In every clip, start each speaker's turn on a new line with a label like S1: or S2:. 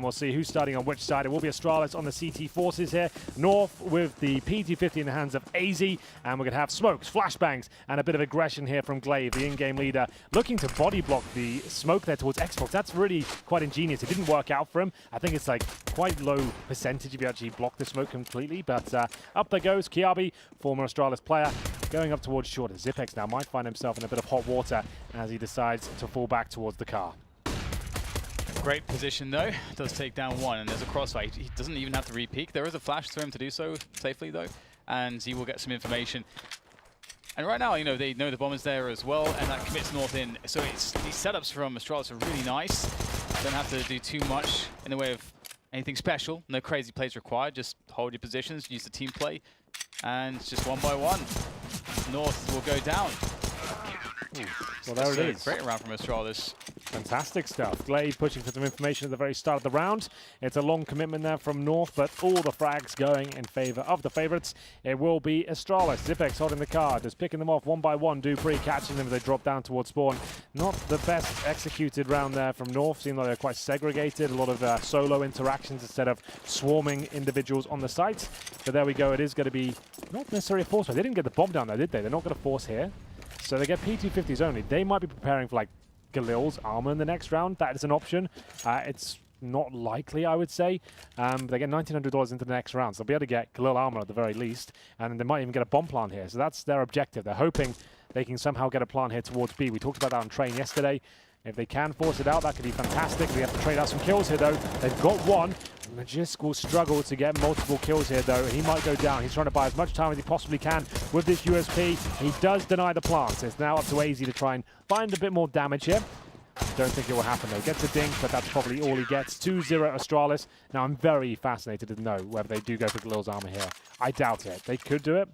S1: we'll see who's starting on which side. It will be Astralis on the CT forces here. North with the P250 in the hands of AZ, and we're going to have smokes, flashbangs, and a bit of aggression here from Glaive, the in-game leader, looking to body block the smoke there towards Xbox. That's really quite ingenious. It didn't work out for him. I think it's like quite low percentage if you actually block the smoke completely, but up there goes Kiabi, former Astralis player, going up towards short. Zipex now might find himself in a bit of hot water as he decides to fall back towards the car.
S2: Great position though, does take down one, and there's a crossfight. He doesn't even have to re-peek. There is a flash to him to do so safely though, and he will get some information. And right now, you know, they know the bomb is there as well, and that commits North in. So it's, these setups from Astralis are really nice. Don't have to do too much in the way of anything special. No crazy plays required, just hold your positions, use the team play, and just one by one, North will go down.
S1: Ooh. Well, there it is.
S2: Great round from Astralis.
S1: Fantastic stuff. Glaive pushing for some information at the very start of the round. It's a long commitment there from North, but all the frags going in favor of the favorites. It will be Astralis. Zipex holding the card, just picking them off one by one. Dupree catching them as they drop down towards spawn. Not the best executed round there from North. Seemed like they're quite segregated. A lot of solo interactions instead of swarming individuals on the site. But there we go. It is going to be not necessarily a force. They didn't get the bomb down there, did they? They're not going to force here. So they get P250s only. They might be preparing for like Galil's armor in the next round. That is an option. It's not likely, I would say. They get $1,900 into the next round, so they'll be able to get Galil armor at the very least, and they might even get a bomb plant here. So that's their objective. They're hoping they can somehow get a plant here towards B. We talked about that on train yesterday. If they can force it out, that could be fantastic. We have to trade out some kills here, though. They've got one. Magisk will struggle to get multiple kills here, though. He might go down. He's trying to buy as much time as he possibly can with this USP. He does deny the plant. It's now up to AZ to try and find a bit more damage here. Don't think it will happen, though. Gets a dink, but that's probably all he gets. 2-0 Astralis. Now, I'm very fascinated to know whether they do go for Galil's armor here. I doubt it. They could do it.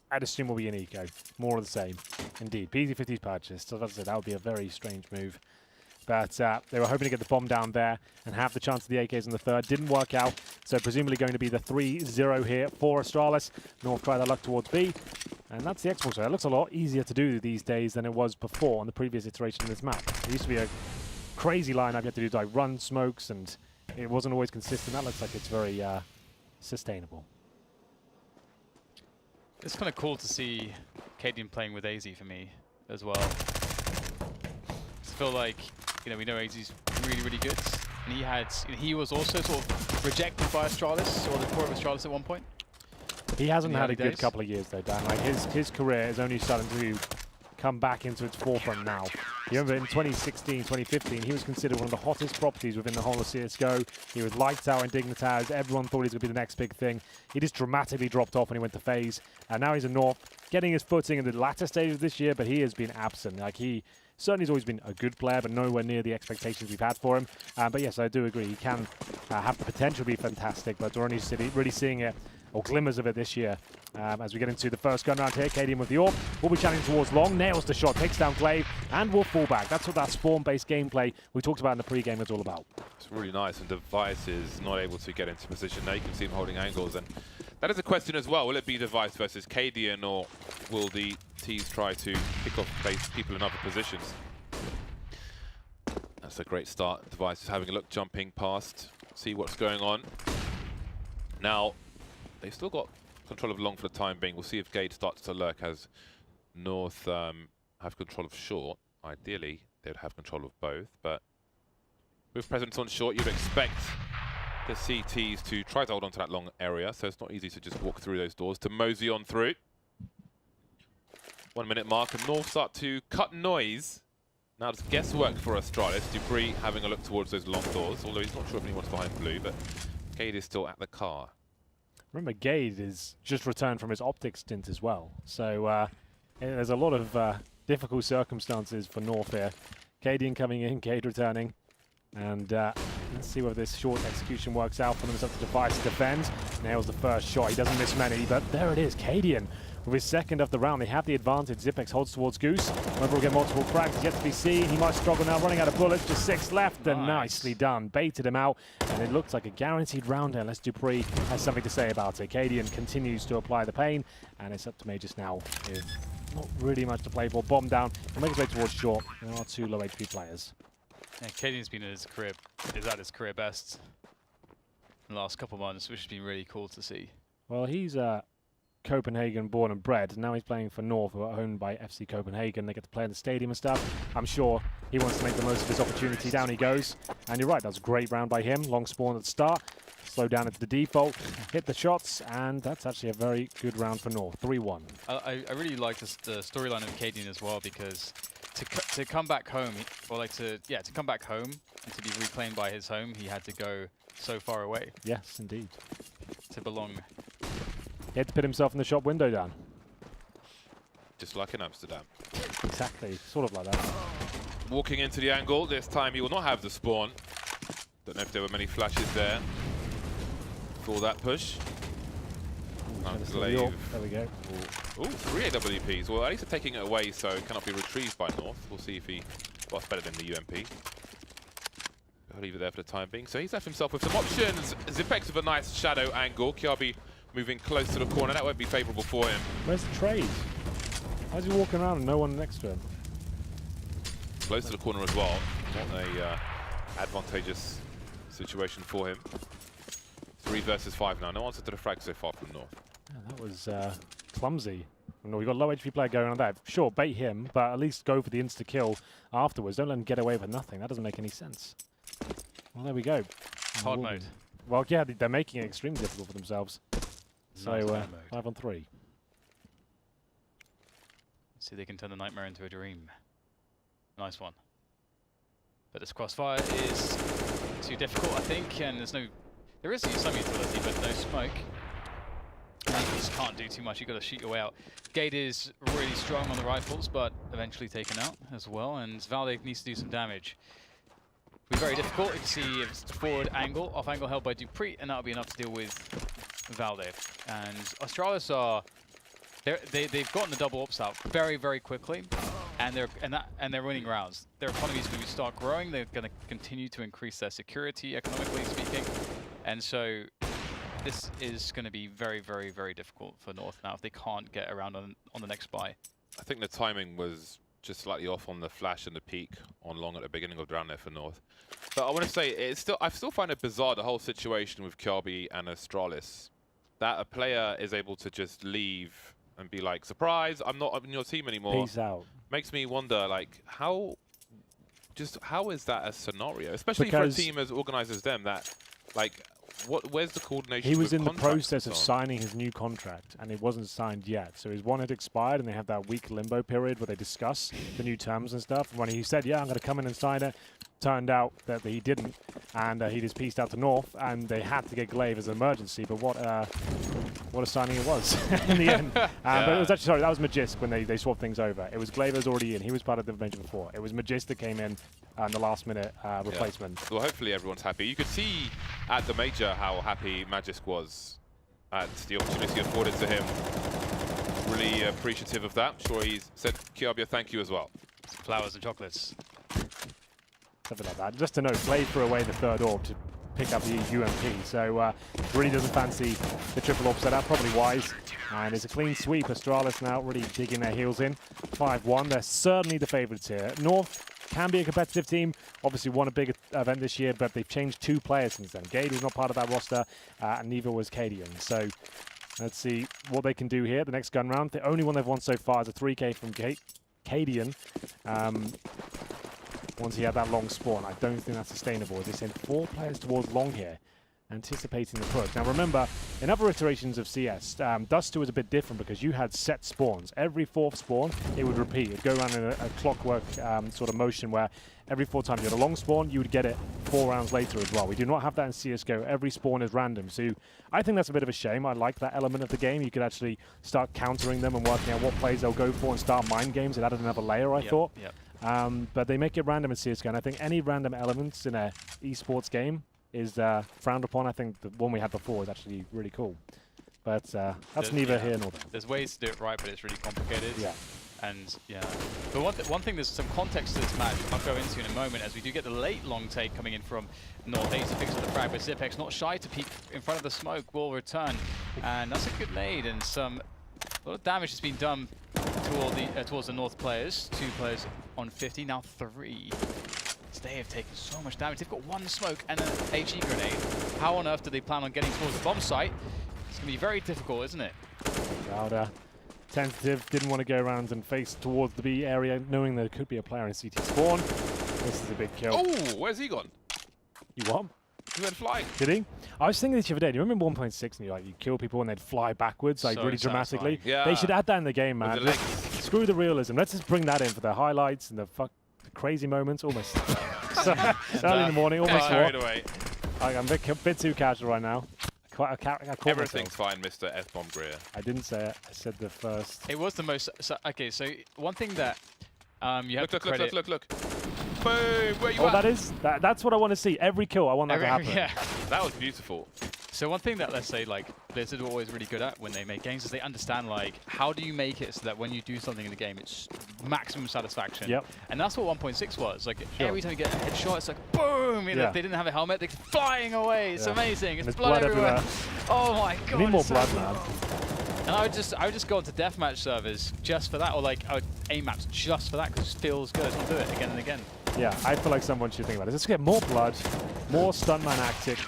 S1: I'd assume will be an eco. More of the same. Indeed. P250's purchased. So that would be a very strange move. But they were hoping to get the bomb down there and have the chance of the AKs in the third. Didn't work out. So presumably going to be the 3-0 here for Astralis. North try their luck towards B. And that's the Xbox. It looks a lot easier to do these days than it was before on the previous iteration of this map. It used to be a crazy lineup. You had to do like run smokes, and it wasn't always consistent. That looks like it's very sustainable.
S2: It's kind of cool to see Cadian playing with AZ for me as well. I feel like, you know, we know AZ's really, really good, and he had, you know, he was also sort of rejected by Astralis, or the core of Astralis at one point.
S1: He hasn't had a good couple of years though, Dan. Like his career is only starting to come back into its forefront now. You remember in 2016, 2015, he was considered one of the hottest properties within the whole of CSGO. He was lights out in Dignitas. Everyone thought he was going to be the next big thing. He just dramatically dropped off when he went to FaZe. And now he's in North, getting his footing in the latter stages this year, but he has been absent. Like he certainly has always been a good player, but nowhere near the expectations we've had for him. But yes, I do agree. He can have the potential to be fantastic, but we're only really seeing it, or glimmers of it this year. As we get into the first gun round here, Cadian with the AWP. We'll be challenging towards long, nails the shot, takes down Glaive, and will fall back. That's what that spawn-based gameplay we talked about in the pre-game is all about.
S3: It's really nice, and Device is not able to get into position. Now you can see him holding angles, and that is a question as well. Will it be Device versus Cadian, or will the T's try to pick off people in other positions? That's a great start. Device is having a look, jumping past, see what's going on. Now, they've still got control of long for the time being. We'll see if Gate starts to lurk as North have control of short. Ideally, they would have control of both, but with presence on short, you'd expect the CTs to try to hold on to that long area, so it's not easy to just walk through those doors, to mosey on through. 1 minute mark, and North start to cut noise. Now it's guesswork for Astralis. Dupree having a look towards those long doors, although he's not sure if anyone's behind blue, but Gade is still at the car.
S1: Remember, Gade is just returned from his optics stint as well. So there's a lot of difficult circumstances for North here. Cadian coming in, Gade returning. And let's see whether this short execution works out for them. It's up to Device to defend. Nails the first shot. He doesn't miss many, but there it is. Cadian with his second of the round. They have the advantage. Zipex holds towards Goose. Whether we'll get multiple frags is yet to be seen. He might struggle now, running out of bullets. Just 6 left, and nicely done. Baited him out, and it looks like a guaranteed round here unless Dupree has something to say about it. Cadian continues to apply the pain, and it's up to Majors now. Not really much to play for. Bomb down. He'll make his way towards short. There are 2 low HP players.
S2: Yeah, Cadian's been at his career, is at his career best in the last couple months, which has been really cool to see.
S1: Well, he's Copenhagen born and bred, and now he's playing for North, who are owned by FC Copenhagen. They get to play in the stadium and stuff. I'm sure he wants to make the most of his opportunity. Down he goes. And you're right, that was a great round by him. Long spawn at the start. Slow down at the default, hit the shots, and that's actually a very good round for North. 3-1.
S2: I really like the storyline of Cadian as well, because to come back home, to come back home and to be reclaimed by his home, he had to go so far away.
S1: Yes, indeed.
S2: To belong.
S1: He had to put himself in the shop window, Dan.
S3: Just like in Amsterdam.
S1: Exactly, sort of like that.
S3: Walking into the angle, this time he will not have the spawn. Don't know if there were many flashes there for that push.
S1: There we go.
S3: Ooh, 3 AWPs. Well, at least they're taking it away, so it cannot be retrieved by North. We'll see if he was better than the UMP. I'll leave it there for the time being. So he's left himself with some options. Zipex with a nice shadow angle. Kiabi moving close to the corner. That won't be favourable for him.
S1: Where's the trade? How's he walking around and no one next to him?
S3: Close to the corner as well. Not a advantageous situation for him. 3 versus 5 now. No answer to the frag so far from North.
S1: Yeah, that was clumsy. No, we've got a low HP player going on there. Sure, bait him, but at least go for the insta-kill afterwards. Don't let him get away with nothing. That doesn't make any sense. Well, there we go.
S2: Hard mode.
S1: Well, yeah, they're making it extremely difficult for themselves.
S2: Nice
S1: So, 5 on 3.
S2: See if they can turn the nightmare into a dream. Nice one. But this crossfire is too difficult, I think, and there is some utility, but no smoke. And you just can't do too much. You've got to shoot your way out. Gate is really strong on the rifles, but eventually taken out as well, and Valde needs to do some damage. It'll be very difficult. You can see it's forward angle, off angle held by Dupree, and that'll be enough to deal with Valde. And Astralis are they've gotten the double ops out very, very quickly, and they're winning rounds. Their economy is going to start growing. They're going to continue to increase their security, economically speaking, and so this is going to be very, very, very difficult for North now if they can't get around on the next buy.
S3: I think the timing was just slightly off on the flash and the peak on long at the beginning of the round there for North. But I want to say, I still find it bizarre, the whole situation with Kiabi and Astralis, that a player is able to just leave and be like, surprise, I'm not in your team anymore.
S1: Peace out.
S3: Makes me wonder, like, how is that a scenario? Especially
S1: because
S3: for a team as organized as them, that, like, where's the coordination?
S1: He was in the
S3: contracts
S1: process
S3: and
S1: of
S3: so on?
S1: signing his new contract, and it wasn't signed yet. So his one had expired, and they have that week limbo period where they discuss the new terms and stuff. And when he said, yeah, I'm going to come in and sign it, turned out that he didn't, and he just pieced out to North, and they had to get Glaive as an emergency. But what a signing it was in the end. But it was actually, sorry, that was Magisk when they swapped things over. It was Glaive was already in. He was part of the Avenger before. It was Magisk that came in the last minute replacement.
S3: Yeah. Well, hopefully everyone's happy. You could see at the major how happy Magisk was at the opportunity afforded to him. Really appreciative of that. I'm sure he's said Kiabi thank you as well.
S2: Flowers and chocolates.
S1: Something like that. Just to note, Glaive threw away the third orb to pick up the UMP, so really doesn't fancy the triple orb setup, probably wise. And it's a clean sweep. Astralis now really digging their heels in. 5-1, they're certainly the favourites here. North can be a competitive team, obviously won a big event this year, but they've changed 2 players since then. Gade is not part of that roster, and neither was Cadian. So let's see what they can do here. The next gun round, the only one they've won so far is a 3K from Cadian. Once he had that long spawn, I don't think that's sustainable, as they send 4 players towards long here, anticipating the push. Now remember, in other iterations of CS, Dust2 was a bit different because you had set spawns. Every 4th spawn, it would repeat. It would go around in a clockwork sort of motion where every 4 times you had a long spawn, you would get it 4 rounds later as well. We do not have that in CSGO. Every spawn is random. So I think that's a bit of a shame. I like that element of the game. You could actually start countering them and working out what plays they'll go for and start mind games. It added another layer, I thought.
S2: Yep.
S1: But they make it random in CSGO, and I think any random elements in a esports game is frowned upon. I think the one we had before is actually really cool. But that's neither here nor there.
S2: There's ways to do it right, but it's really complicated.
S1: Yeah.
S2: And yeah. But one thing, there's some context to this match I'll go into in a moment, as we do get the late long take coming in from North. Ace picks up the frag, but Zipex not shy to peek in front of the smoke, will return. And that's a good nade, and a lot of damage has been done towards the North players. 2 players on 50, now 3. they have taken so much damage. They've got one smoke and an HE grenade. How on earth do they plan on getting towards the bomb site? It's going to be very difficult, isn't it?
S1: Louder. Tentative, didn't want to go around and face towards the B area, knowing there could be a player in CT spawn. This is a big kill.
S3: Oh, where's he gone?
S1: You what?
S3: He went flying.
S1: Did he? I was thinking this the other day. Do you remember 1.6 and you kill people and they'd fly backwards, like
S2: So
S1: really dramatically?
S2: satisfying.
S3: Yeah.
S1: They should add that in the game, man.
S3: With the legs.
S1: Screw the realism. Let's just bring that in for the highlights and the crazy moments. Almost so, early in the morning, almost
S3: Carried
S1: what?
S3: away.
S1: I'm a bit too casual right now. I caught
S3: Everything's
S1: myself.
S3: fine, Mr. F-Bomb Greer.
S1: I didn't say it. I said the first.
S2: It was the most... okay, so one thing that you have
S3: Look,
S2: to
S3: look,
S2: credit...
S3: look, look, look. Boom! Where you
S1: Oh,
S3: at?
S1: that's what I want to see. Every kill, I want that to happen.
S2: Yeah.
S3: That was beautiful.
S2: So one thing that, let's say, like, Blizzard are always really good at when they make games is they understand, like, how do you make it so that when you do something in the game, it's maximum satisfaction.
S1: Yep.
S2: And that's what 1.6 was. Like,
S1: Sure.
S2: every time you get a headshot, it's like, boom! You know,
S1: Yeah.
S2: if they didn't have a helmet, they're flying away. It's
S1: Yeah.
S2: amazing.
S1: And
S2: It's
S1: there's
S2: blood,
S1: blood
S2: everywhere.
S1: everywhere.
S2: Oh my god.
S1: We need more
S2: it's so
S1: blood,
S2: cool.
S1: man.
S2: And I would just go onto deathmatch servers just for that, or like I would aim maps just for that because it feels good to do it again and again.
S1: Yeah, I feel like someone should think about it. Let's get more blood, more stuntman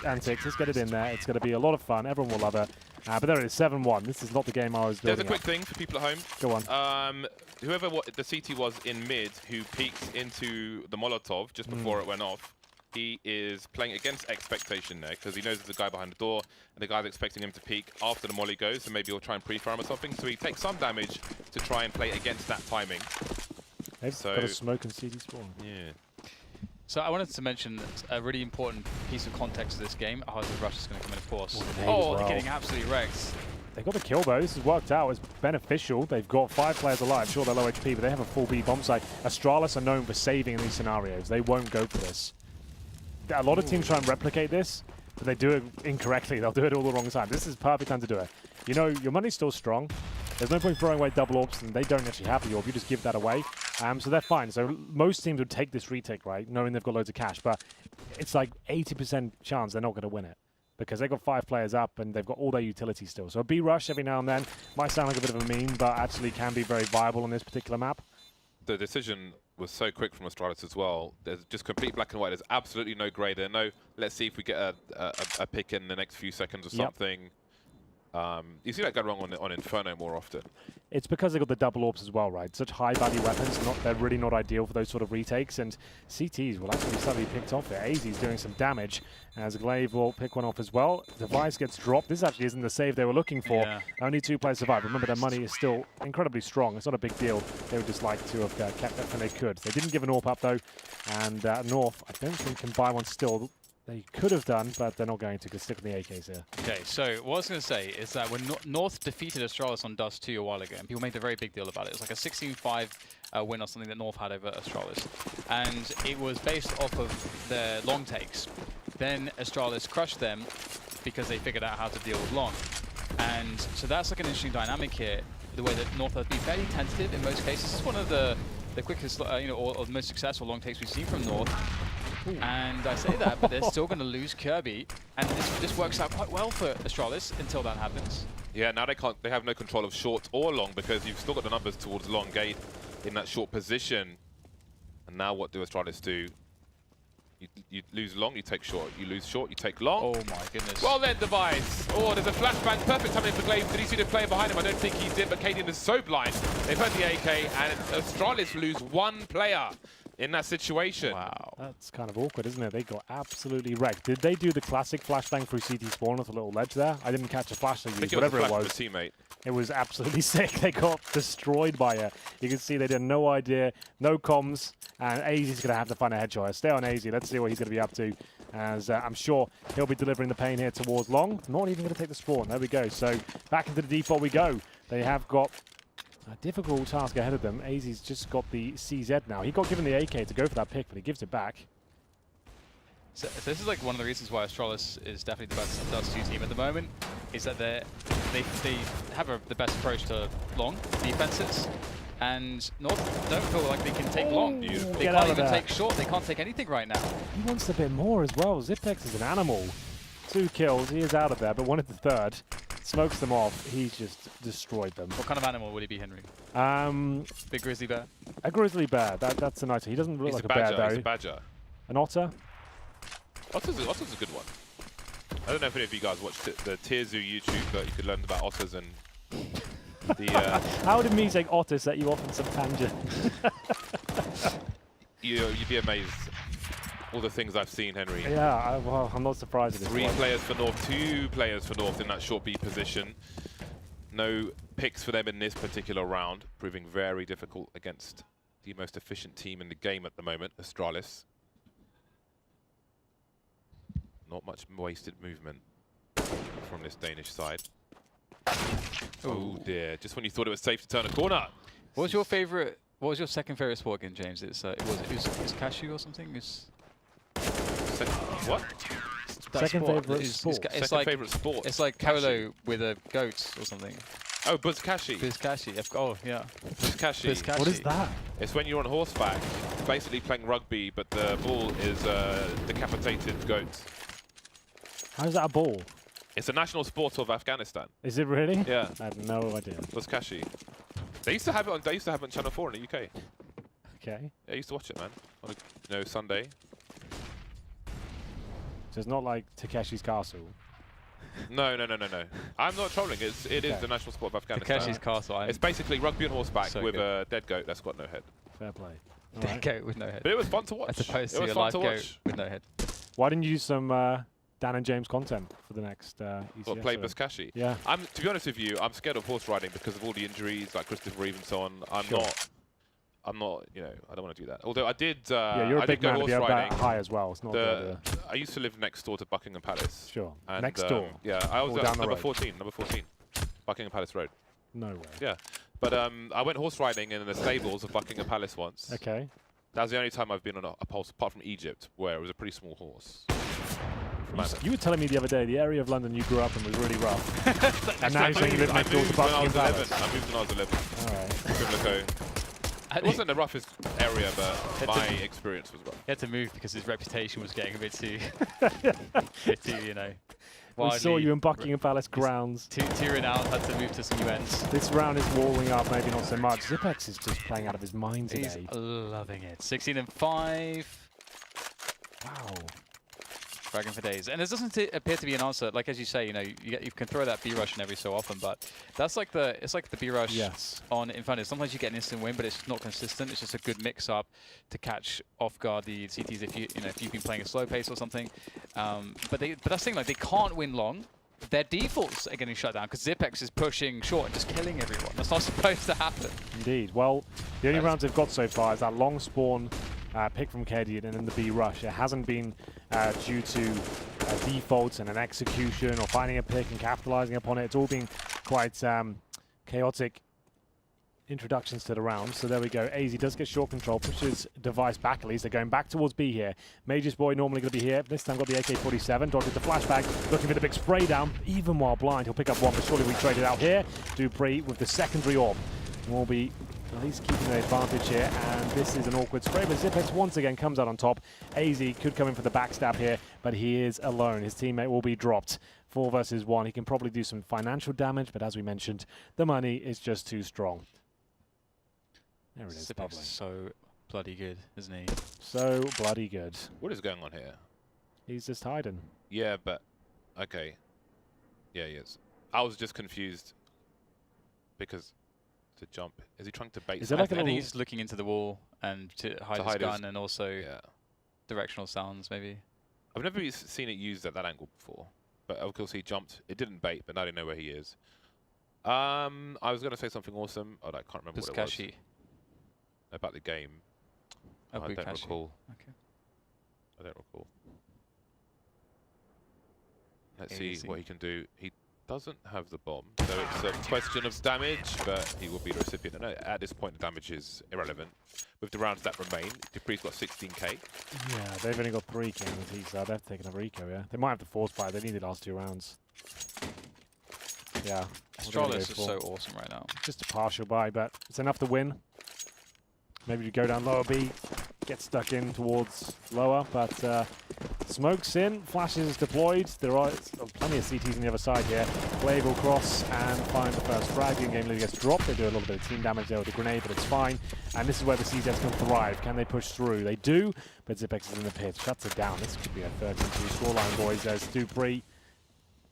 S1: antics. Let's get it in there. It's going to be a lot of fun. Everyone will love it. But there it is, 7-1. This is not the game I was
S3: There's
S1: building
S3: a quick
S1: up.
S3: thing for people at home.
S1: Go on.
S3: Whoever the CT was in mid who peeked into the Molotov just before it went off, he is playing against expectation there because he knows there's a guy behind the door and the guy's expecting him to peek after the molly goes, so maybe he'll try and pre-fire him or something. So he takes some damage to try and play against that timing.
S1: They've got a smoke and CD spawn.
S3: Yeah.
S2: So I wanted to mention a really important piece of context to this game. Oh, the rush is going to come in, of course.
S1: Well,
S2: Oh,
S1: as
S2: they're
S1: well.
S2: getting absolutely wrecked.
S1: They got the kill though. This has worked out. It's beneficial. They've got 5 players alive. Sure, they're low HP, but they have a full B bomb site. Astralis are known for saving in these scenarios. They won't go for this. A lot of teams try and replicate this, but they do it incorrectly. They'll do it all the wrong time. This is the perfect time to do it. You know, your money's still strong. There's no point throwing away double orbs, and they don't actually have the orb. You just give that away. So they're fine. So most teams would take this retake, right, knowing they've got loads of cash. But it's like 80% chance they're not going to win it because they've got 5 players up and they've got all their utility still. So a B rush every now and then might sound like a bit of a meme, but actually can be very viable on this particular map.
S3: The decision was so quick from Astralis as well. There's just complete black and white. There's absolutely no grey there. No, let's see if we get a pick in the next few seconds or something. You see that go wrong on Inferno more often.
S1: It's because they've got the double orbs as well, right? Such high-value weapons, they're really not ideal for those sort of retakes, and CTs will actually suddenly be picked off here. AZ's doing some damage, as Glaive will pick one off as well. Device gets dropped. This actually isn't the save they were looking for.
S2: Yeah.
S1: Only 2 players survive. Remember, their money is still incredibly strong. It's not a big deal. They would just like to have kept that when they could. They didn't give an AWP up, though, and North, I don't think, can buy one still. They could have done, but they're not going to, because stick with the AKs here.
S2: Okay, so what I was going to say is that when North defeated Astralis on Dust2 a while ago, and people made a very big deal about it. It was like a 16-5 win or something that North had over Astralis. And it was based off of their long takes. Then Astralis crushed them because they figured out how to deal with long. And so that's like an interesting dynamic here, the way that North has been fairly tentative in most cases. This is one of the quickest, or the most successful long takes we've seen from North. And I say that, but they're still going to lose Kirby, and this works out quite well for Astralis until that happens.
S3: Yeah, now they have no control of short or long because you've still got the numbers towards long gate in that short position. And now what do Astralis do? You lose long, you take short. You lose short, you take long.
S2: Oh my goodness.
S3: Well then, Device. Oh, there's a flashbang. Perfect timing for Glaive. Did he see the player behind him? I don't think he did, but Cadian is so blind. They've heard the AK, and Astralis lose 1 player in that situation.
S2: Wow.
S1: That's kind of awkward, isn't it? They got absolutely wrecked. Did they do the classic flashbang through CT spawn with a little ledge there? I didn't catch a flash they
S3: I think
S1: used,
S3: it was
S1: whatever
S3: a
S1: it
S3: flash
S1: was.
S3: from a teammate.
S1: It was absolutely sick. They got destroyed by it. You can see they had no idea, no comms, and AZ's going to have to find a headshot. Stay on AZ. Let's see what he's going to be up to, as I'm sure he'll be delivering the pain here towards long. Not even going to take the spawn. There we go. So back into the default we go. They have got a difficult task ahead of them. AZ's just got the CZ now. He got given the AK to go for that pick, but he gives it back.
S2: So this is like one of the reasons why Astralis is definitely the best Dust2 team at the moment, is that they have the best approach to long defenses, and North don't feel like they can take long. They
S1: Get out
S2: can't
S1: of
S2: even
S1: there.
S2: take short. They can't take anything right now.
S1: He wants a bit more as well. Zipex is an animal. 2 kills. He is out of there, but wanted the 3rd. Smokes them off. He's just destroyed them.
S2: What kind of animal would he be, Henry? Big grizzly bear?
S1: A grizzly bear. That's a nice one. He doesn't look
S3: He's
S1: like
S3: a
S1: a bear,
S3: badger.
S1: though.
S3: He's a badger.
S1: An Otter?
S3: Otter's a good one. I don't know if any of you guys watched the Tier Zoo YouTube, but you could learn about otters and the...
S1: How did me saying Otter set you off on some tangent?
S3: You'd be amazed. All the things I've seen, Henry.
S1: Yeah, well, I'm not surprised at this
S3: 3
S1: one.
S3: players for North, 2 players for North in that short B position. No picks for them in this particular round, proving very difficult against the most efficient team in the game at the moment, Astralis. Not much wasted movement from this Danish side. Oh dear, just when you thought it was safe to turn a corner.
S2: What was your favorite? What was your second favorite sport again, James? It's it's cashew or something.
S3: What?
S1: Second favorite sport.
S2: It's
S3: Second
S2: like
S3: favorite sport.
S2: it's like polo with a goat or something.
S3: Oh, Buzkashi.
S2: Buzkashi. Oh yeah.
S3: Buzkashi.
S2: Buzkashi.
S1: What is that?
S3: It's when you're on horseback, basically playing rugby, but the ball is decapitated goat.
S1: How is that a ball?
S3: It's a national sport of Afghanistan.
S1: Is it really?
S3: Yeah.
S1: I had no idea.
S3: Buzkashi. They used to have it on. They used to have it on Channel 4 in the UK.
S1: Okay.
S3: Yeah, I used to watch it, man. On a, Sunday.
S1: So it's not like Takeshi's Castle.
S3: No. I'm not trolling. It is the national sport of Afghanistan.
S2: Takeshi's Castle.
S3: It's basically rugby on horseback
S2: So
S3: with
S2: good.
S3: a dead goat that's got no head.
S1: Fair play. All
S2: Dead
S1: right.
S2: goat with no head.
S3: But it was fun to watch.
S2: As opposed
S3: it
S2: to
S3: was
S2: a
S3: fun
S2: live
S3: to
S2: goat
S3: watch.
S2: with no head.
S1: Why didn't you use some Dan and James content for the next ECS?
S3: Got play Buzkashi.
S1: Yeah.
S3: To be honest with you, I'm scared of horse riding because of all the injuries, like Christopher Reeve and so on. I'm not, I don't want to do that. Although I did.
S1: Yeah, you're a big man to be able
S3: riding.
S1: that high as well. It's not
S3: I used to live next door to Buckingham Palace.
S1: Sure.
S3: And,
S1: Next door.
S3: Yeah, I was
S1: Or down the
S3: number
S1: road.
S3: 14. Number 14, Buckingham Palace Road.
S1: No way.
S3: Yeah, but I went horse riding in the stables of Buckingham Palace once.
S1: Okay.
S3: That was the only time I've been on a pulse, apart from Egypt, where it was a pretty small horse.
S1: You were telling me the other day the area of London you grew up in was really rough. And now you're saying you live next door to Buckingham Palace.
S3: I moved when I was 11.
S1: All right.
S3: Pimlico. It wasn't the roughest area, but my experience was rough.
S2: He had to move because his reputation was getting a bit too,
S1: We saw you in Buckingham Palace grounds.
S2: Too renowned, had to move to some events.
S1: This round is warming up, maybe not so much. Zipex is just playing out of his mind today.
S2: He's loving it. 16 and 5.
S1: Wow.
S2: Dragging for days. And there doesn't appear to be an answer. Like, as you say, you can throw that B-rush in every so often, but that's like it's like the B-rush on Inferno. Sometimes you get an instant win, but it's not consistent. It's just a good mix-up to catch off guard the CTs if you've been playing a slow pace or something. But that's the thing, like, they can't win long. Their defaults are getting shut down because Zipex is pushing short and just killing everyone. That's not supposed to happen.
S1: Indeed. Well, the only rounds they've got so far is that long spawn pick from Kedian and then the B rush. It hasn't been due to defaults and an execution or finding a pick and capitalizing upon it. It's all been quite chaotic introductions to the round. So there we go. AZ does get short control, pushes device back at least. They're going back towards B here. Mage's boy normally going to be here. This time got the AK-47. Dodges the flashback, looking for the big spray down. Even while blind, he'll pick up one, but surely we trade it out here. Dupree with the secondary orb will be at least keeping the advantage here, and this is an awkward spray, but Zipex once again comes out on top. AZ could come in for the backstab here, but he is alone. His teammate will be dropped. 4 versus 1. He can probably do some financial damage, but as we mentioned, the money is just too strong. There it is.
S2: Zipex is so bloody good, isn't he?
S1: So bloody good.
S3: What is going on here?
S1: He's just hiding.
S3: Yeah, but okay. Yeah, he is. I was just confused because to jump. Is he trying to bait?
S1: Is there like
S2: I think he's looking into the wall and to hide his gun and also directional sounds maybe.
S3: I've never seen it used at that angle before, but of course he jumped. It didn't bait, but now they know where he is. I was going to say something awesome. Oh, I can't remember what it was. About the game. I don't recall.
S2: Okay.
S3: I don't recall. Let's see what he can do. He doesn't have the bomb, so it's a question of damage, but he will be the recipient. And at this point, the damage is irrelevant. With the rounds that remain, Dupree's got 16k.
S1: Yeah, they've only got 3k on the T side. They've taken a Rico, yeah. They might have the force fire. They need the last 2 rounds. Yeah.
S2: Astralis is so awesome right now.
S1: Just a partial buy, but it's enough to win. Maybe you go down lower B. get stuck in towards lower, but smoke's in, flashes deployed. There are plenty of CTs on the other side here. Glaive will cross and find the first frag. The in-game leader gets dropped. They do a little bit of team damage there with the grenade, but it's fine. And this is where the CZs can thrive. Can they push through? They do, but Zipex is in the pit. Shuts it down. This could be a 13-2 scoreline, boys. There's Dupree.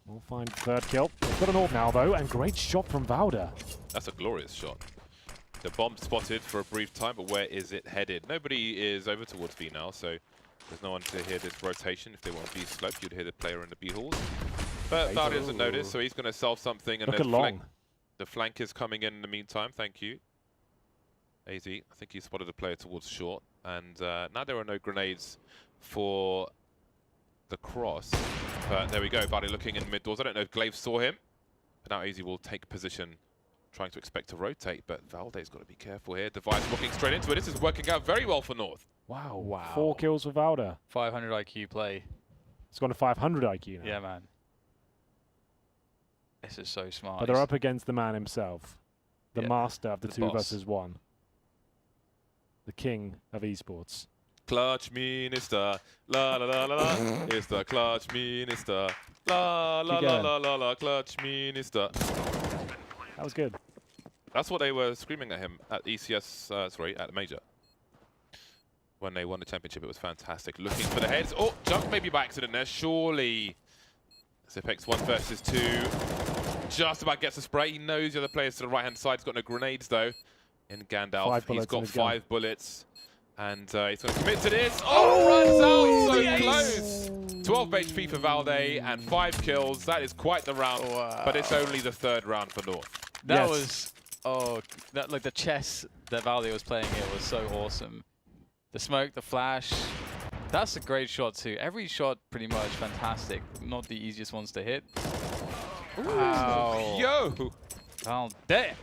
S1: We'll find third kill. They've got an AWP now, though, and great shot from Valda.
S3: That's a glorious shot. The bomb spotted for a brief time, but where is it headed? Nobody is over towards B now, so there's no one to hear this rotation. If they want B slope, you'd hear the player in the B halls. But Valda doesn't notice, so he's going to solve something. And
S1: Look at Long.
S3: The flank is coming in the meantime. Thank you. AZ, I think he spotted a player towards short. And now there are no grenades for the cross. But there we go, Valda looking in mid doors. I don't know if Glaive saw him, but now AZ will take position, trying to expect to rotate. But Valde's got to be careful here. Device walking straight into it. This is working out very well for North.
S1: Wow. 4 kills for Valda.
S2: 500 IQ play.
S1: It's gone to 500 IQ now.
S2: Yeah, man. This is so smart.
S1: But they're up against the man himself. The
S2: Yeah,
S1: master of the 2
S2: boss.
S1: versus 1. The king of esports.
S3: Clutch minister, la la la la la, it's the clutch minister, la la la la la la, clutch minister.
S1: That was good.
S3: That's what they were screaming at him at ECS, sorry, at Major. When they won the championship, it was fantastic. Looking for the heads. Oh, jump maybe by accident there, surely. Zipex 1 versus 2. Just about gets a spray. He knows the other players to the right-hand side. He's got no grenades, though. In Gandalf, he's got 5 bullets. And he's going to commit to this. Oh, runs out, so close. 12 HP for Valde and 5 kills. That is quite the round, but it's only the 3rd round for North.
S2: That was, like the chess that Valde was playing here was so awesome. The smoke, the flash. That's a great shot too. Every shot pretty much fantastic. Not the easiest ones to hit. Wow.
S3: Yo!
S2: Valde.
S1: That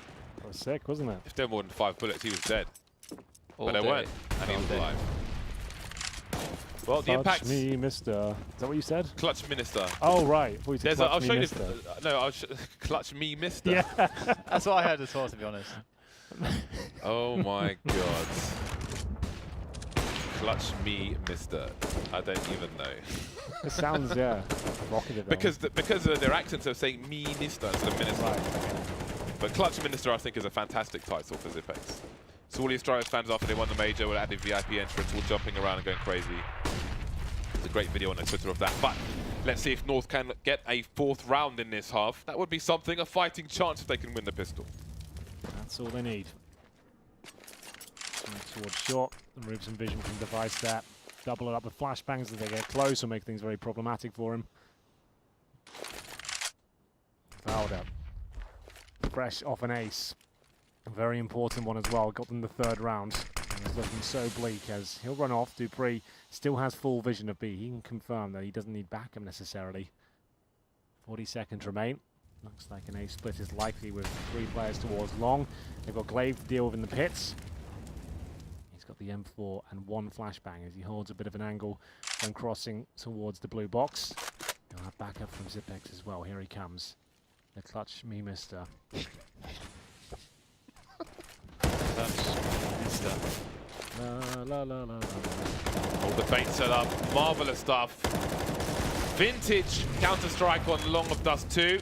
S1: was sick, wasn't it?
S3: If there were more than 5 bullets, he was dead.
S2: All
S3: but there
S2: day.
S3: weren't, and he was
S2: All day.
S3: alive. Well, the
S1: Clutch
S3: impact.
S1: me, mister. Is that what you said?
S3: Clutch minister.
S1: Oh, right. I thought you said
S3: There's a,
S1: clutch
S3: I'll
S1: me,
S3: show you.
S1: mister.
S3: No, clutch me, mister.
S1: Yeah.
S2: That's what I heard as well, to be honest.
S3: Oh my god. Clutch me, mister. I don't even know.
S1: It sounds, evocative.
S3: because their accents are saying minister instead of minister.
S1: Right.
S3: But clutch minister, I think, is a fantastic title for Zipex. So all the Astralis fans, after they won the major, were adding VIP entrance, all jumping around and going crazy. There's a great video on the Twitter of that. But let's see if North can get a 4th round in this half. That would be something, a fighting chance if they can win the pistol.
S1: That's all they need. Towards short, remove some vision from device there. Double it up with flashbangs as they get close, will make things very problematic for him. Valda. Fresh off an ace. A very important one as well. Got them the 3rd round. And it's looking so bleak as he'll run off. Dupree still has full vision of B. He can confirm that he doesn't need backup necessarily. 40 seconds remain. Looks like an ace split is likely with 3 players towards long. They've got Glaive to deal with in the pits. He's got the M4 and 1 flashbang as he holds a bit of an angle when crossing towards the blue box. He'll have backup from Zipex as well. Here he comes. The clutch me, mister. La, la, la, la, la.
S3: All the bait set up, marvelous stuff. Vintage Counter-Strike on long of Dust2.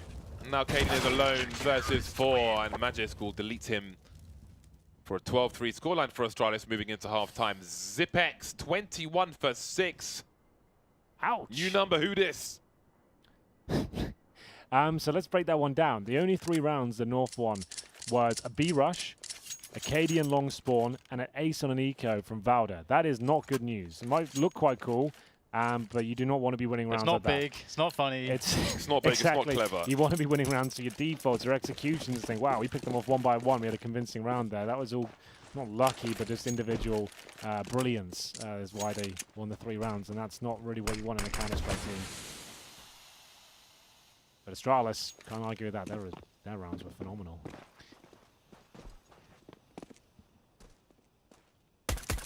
S3: Now Caden is alone versus 4, and Magisk will delete him for a 12-3 scoreline for Astralis moving into half-time. Zipex 21 for 6.
S1: Ouch!
S3: New number, who this?
S1: So let's break that one down. The only 3 rounds the North won was a B rush, a KD and long spawn, and an ace on an eco from Valda. That is not good news. It might look quite cool, but you do not want to be winning rounds like that.
S2: It's not big, it's not funny.
S3: It's not big,
S1: exactly.
S3: It's not clever.
S1: You want to be winning rounds to your defaults or executions and think, wow, we picked them off 1 by 1. We had a convincing round there. That was all not lucky, but just individual brilliance is why they won the 3 rounds, and that's not really what you want in a Counter-Strike team. But Astralis, can't argue with that. Their rounds were phenomenal.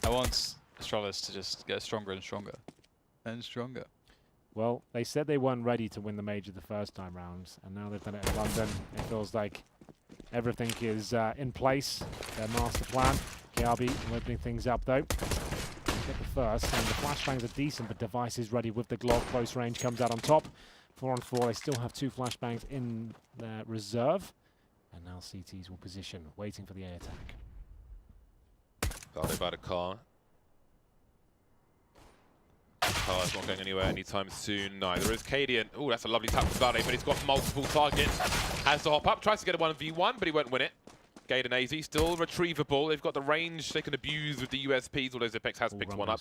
S2: I want Astralis to just get stronger and stronger. And stronger.
S1: Well, they said they weren't ready to win the major the first time round, and now they've done it in London. It feels like everything is in place. Their master plan. KRB opening things up, though. get the first, and the flashbangs are decent, but Device is ready with the Glock. Close range comes out on top. 4-on-4, they still have 2 flashbangs in their reserve. And now CTs will position, waiting for the A attack.
S3: Guarded by the car. Car's not going anywhere anytime soon. Neither is Cadian. Oh, that's a lovely tap from Valde, but he's got multiple targets. Has to hop up, tries to get a 1v1, but he won't win it. Gade and AZ still retrievable. They've got the range they can abuse with the USPs, although Zipex has picked one up.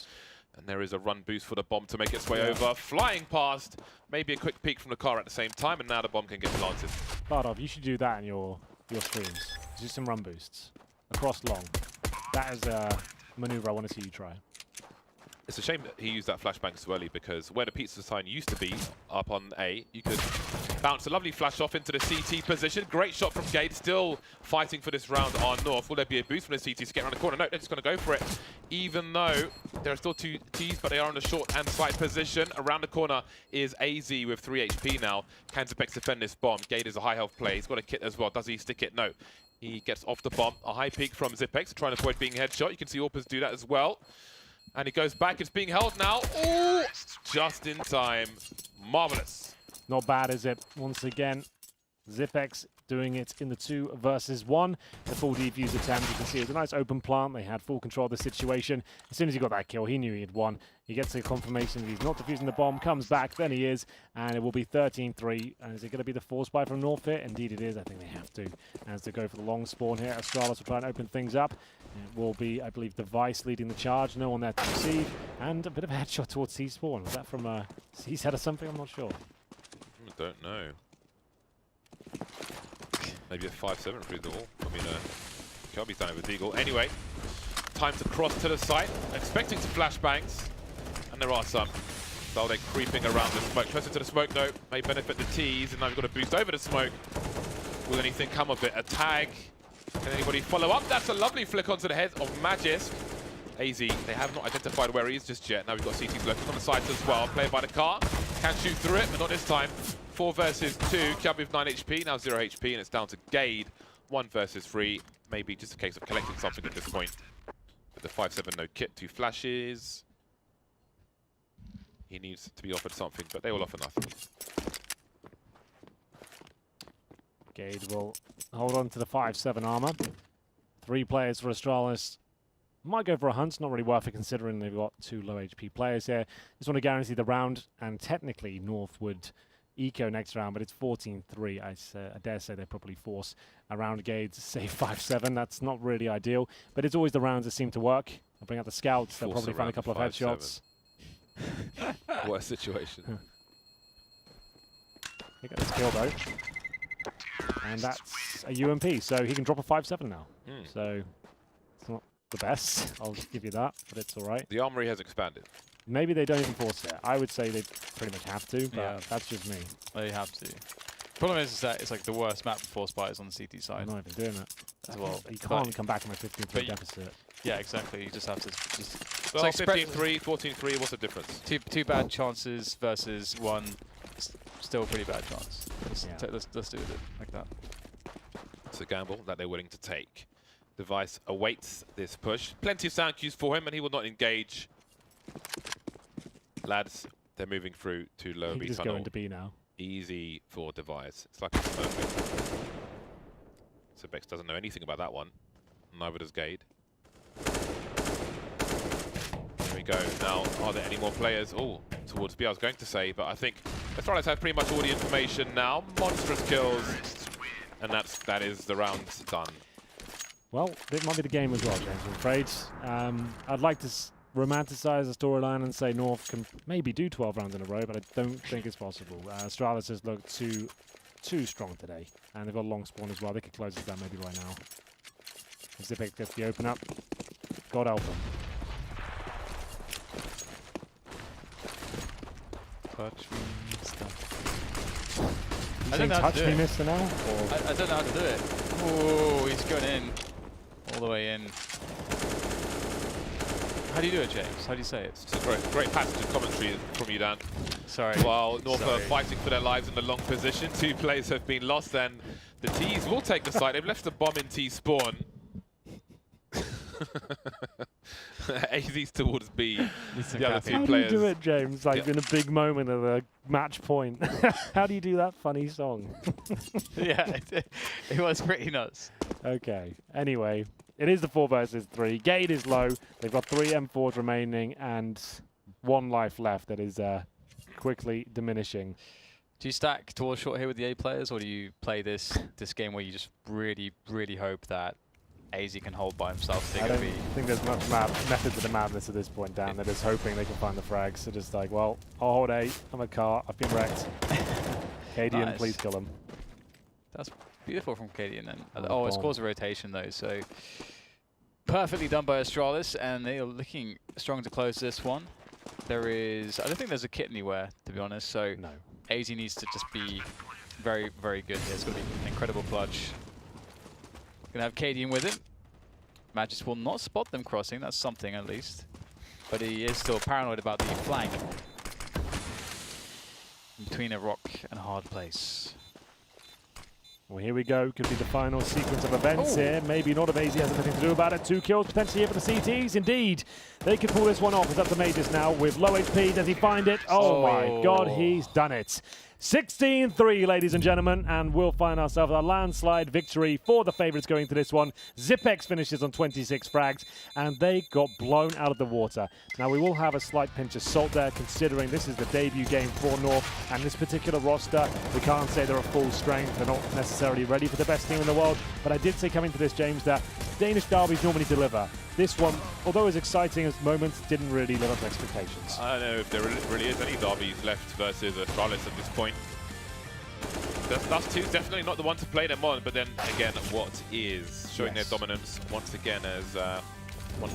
S3: And there is a run boost for the bomb to make its way over. Flying past, maybe a quick peek from the car at the same time, and now the bomb can get planted.
S1: Bardov, you should do that in your streams. Do some run boosts across long. That is a maneuver I want to see you try.
S3: It's a shame that he used that flashbang so early, because where the pizza sign used to be, up on A, you could bounce a lovely flash off into the CT position. Great shot from Gade, still fighting for this round on North. Will there be a boost from the CT to get around the corner? No, they're just going to go for it. Even though there are still 2 Ts, but they are in a short and side position. Around the corner is AZ with 3 HP now. Can Zipex defend this bomb? Gade is a high health play. He's got a kit as well. Does he stick it? No. He gets off the bomb. A high peek from Zipex, trying to avoid being headshot. You can see Orpers do that as well. And he goes back. It's being held now. Ooh, just in time. Marvelous.
S1: Not bad, is it? Once again, Zipex doing it in the 2 versus 1. The full defuse attempt, you can see it's a nice open plant. They had full control of the situation. As soon as he got that kill, he knew he had won. He gets a confirmation that he's not defusing the bomb, comes back, then he is, and it will be 13-3. And is it going to be the force buy from North here? Indeed it is. I think they have to. As they go for the long spawn here, Astralis will try and open things up. It will be, I believe, Device leading the charge. No one there to receive. And a bit of a headshot towards C-spawn. Was that from C-set or something? I'm not sure.
S3: I don't know. Maybe a 5-7 through the wall. I mean, Kirby's done it with Deagle. Anyway, time to cross to the site. Expecting some flashbangs. And there are some. So they're creeping around the smoke. Tries into the smoke, though. May benefit the Ts. And now we've got to boost over the smoke. Will anything come of it? A tag. Can anybody follow up? That's a lovely flick onto the head of Magist. AZ, they have not identified where he is just yet. Now we've got CTs lurking on the sides as well. Played by the car. Can shoot through it, but not this time. 4 versus 2. Kirby with 9 HP, now 0 HP, and it's down to Gade. 1 versus 3. Maybe just a case of collecting something at this point. With the 5-7 no kit, 2 flashes. He needs to be offered something, but they will offer nothing.
S1: Gade will hold on to the 5-7 armor. 3 players for Astralis. Might go for a hunt, not really worth it considering they've got 2 low HP players here. Just want to guarantee the round, and technically North would eco next round, but it's 14-3. I dare say they probably force around Gade to say 5-7. That's not really ideal, but it's always the rounds that seem to work. I'll bring out the scouts. They'll probably find a couple of headshots.
S3: What a situation.
S1: He got this kill though. And that's a UMP, so he can drop a 5-7 now. So it's not the best, I'll give you that, but it's all right.
S3: The armory has expanded.
S1: Maybe they don't even force it. I would say they pretty much have to, but that's just me.
S2: They have to. Problem is that it's like the worst map for force buyers on the CT side.
S1: I'm not even doing it.
S2: As well.
S1: You can't come back from a 15-3 deficit.
S2: Yeah, exactly. You just have to just...
S3: Well,
S2: like
S3: 15-3, 14-3, what's the difference?
S2: Two bad chances versus 1, still a pretty bad chance. Let's do it like that.
S3: It's a gamble that they're willing to take. Device awaits this push. Plenty of sound cues for him, and he will not engage. Lads, they're moving through to lower B
S1: tunnel. Going to B now.
S3: Easy for Device. It's like a perfect. Zipex doesn't know anything about that one. Neither does Gade. There we go. Now, are there any more players? Oh, towards B, I was going to say, but I think Astralis have pretty much all the information now. Monstrous kills. And that is the round done.
S1: Well, it might be the game as well, James, I'm afraid. I'd like to romanticize the storyline and say North can maybe do 12 rounds in a row, but I don't think it's possible. Astralis has looked too strong today, and they've got a long spawn as well. They could close this down maybe right now. Zipex gets the open up. God help them.
S2: Touch me,
S1: stuff.
S2: I don't know how to do it.
S1: Mr. Now?
S2: I don't know how to do it. Oh, he's going in. All the way in. How do you do it, James? How do you say it?
S3: It's a great passage of commentary from you, Dan.
S2: Sorry.
S3: While North are fighting for their lives in the long position, 2 players have been lost, and the Ts will take the site. They've left the bomb in T spawn. AZ towards B. The other two
S1: How do you
S3: players.
S1: do it, James? Like
S3: Yeah.
S1: in a big moment of a match point. How do you do that funny song?
S2: Yeah, it was pretty nuts.
S1: Okay. Anyway, it is the 4 versus 3. Gate is low. They've got 3 M4s remaining and 1 life left that is quickly diminishing.
S2: Do you stack towards short here with the A players, or do you play this game where you just really, really hope that AZ can hold by himself?
S1: I don't think there's much method to the madness at this point, Dan. They're just hoping they can find the frags. They're just like, well, I'll hold A. I'm a car. I've been wrecked. Cadian,
S2: Nice.
S1: please kill him.
S2: That's beautiful from Cadian then.
S1: Oh,
S2: Oh, it's
S1: bomb.
S2: caused a rotation though, so perfectly done by Astralis, and they are looking strong to close this one. I don't think there's a kit anywhere, to be honest, so
S1: No.
S2: AZ needs to just be very, very good here. It's going to be an incredible clutch. Going to have Cadian with him. Magis will not spot them crossing, that's something at least. But he is still paranoid about the flank. Between a rock and a hard place.
S1: Well, here we go. Could be the final sequence of events
S2: Oh.
S1: here. Maybe not if AZ has anything to do about it. 2 kills potentially here for the CTs. Indeed, they could pull this one off. It's up to Mages now with low HP. Does he find it? Oh my God, he's done it. 16-3, ladies and gentlemen, and we'll find ourselves a landslide victory for the favourites going to this one. Zipex finishes on 26 frags, and they got blown out of the water. Now, we will have a slight pinch of salt there, considering this is the debut game for North, and this particular roster, we can't say they're at full strength. They're not necessarily ready for the best team in the world, but I did say coming to this, James, that Danish derbies normally deliver. This one, although as exciting as moments, didn't really live up to expectations.
S3: I don't know if there really is any derbies left versus Astralis at this point. Dust2 is definitely not the one to play them on, but then again, what is showing their dominance once again as one